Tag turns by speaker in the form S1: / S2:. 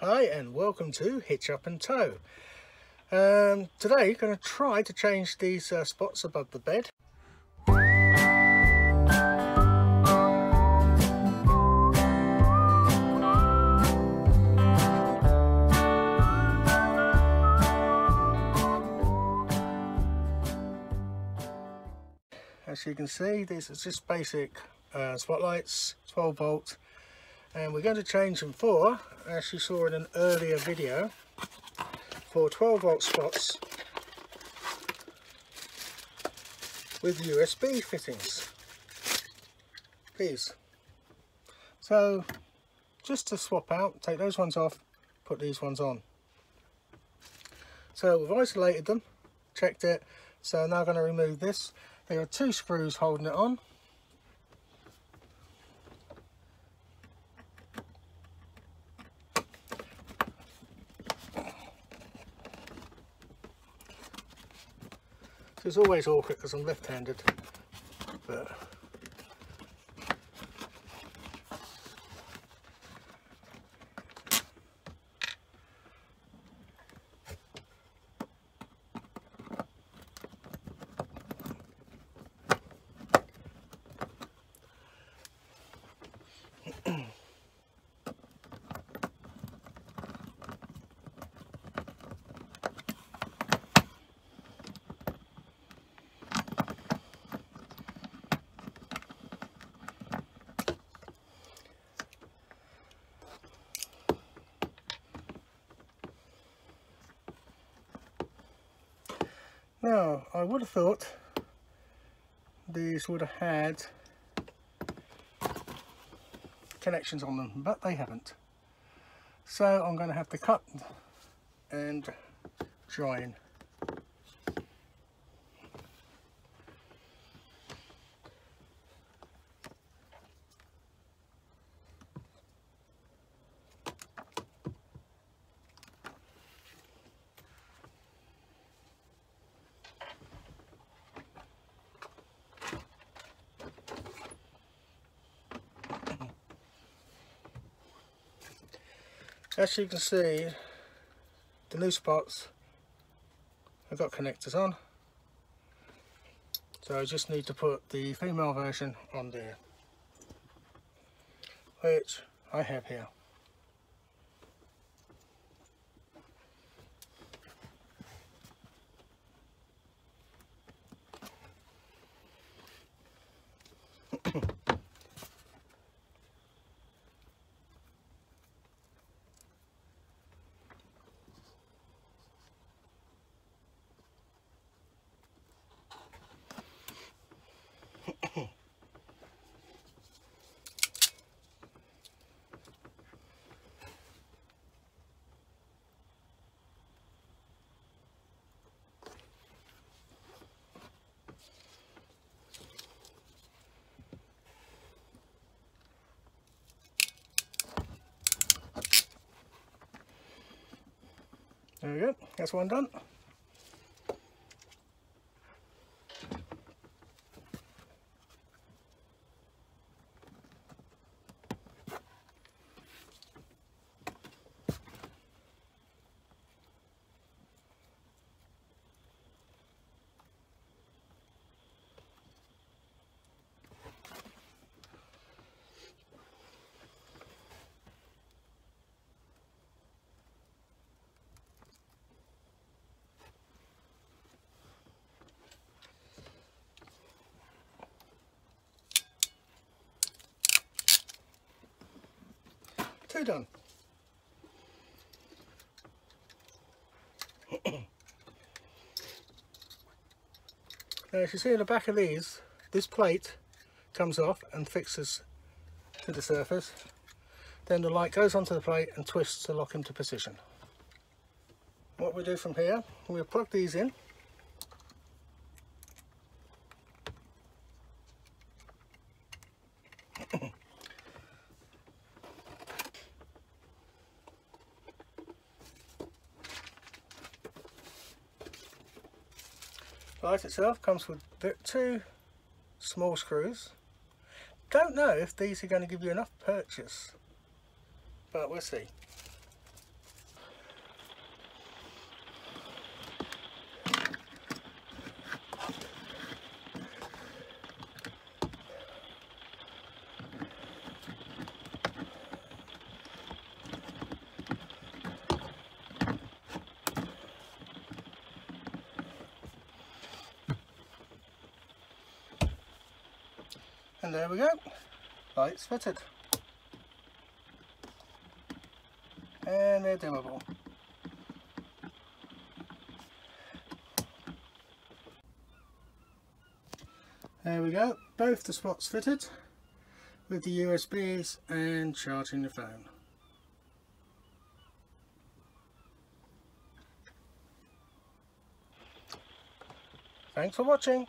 S1: Hi and welcome to Hitch Up and Tow. Today going to try to change these spots above the bed. As you can see, these are just basic spotlights, 12 volt, and we're going to change them for, as you saw in an earlier video, for 12 volt spots with USB fittings. These. So just to swap out, take those ones off, put these ones on. So we've isolated them, checked it, so now I'm going to remove this. There are two screws holding it on. It's always awkward because I'm left-handed, but now, I would have thought these would have had connections on them, but they haven't. So I'm going to have to cut and join. As you can see, the new spots have got connectors on, so I just need to put the female version on there, which I have here. There we go, that's one done. Two done. Now as you see in the back of these, this plate comes off and fixes to the surface. Then the light goes onto the plate and twists to lock into position. What we do from here, we'll plug these in. The light itself comes with two small screws. Don't know if these are going to give you enough purchase, but we'll see. And there we go, lights fitted. And they're dimmable. There we go, both the spots fitted with the USBs and charging the phone. Thanks for watching.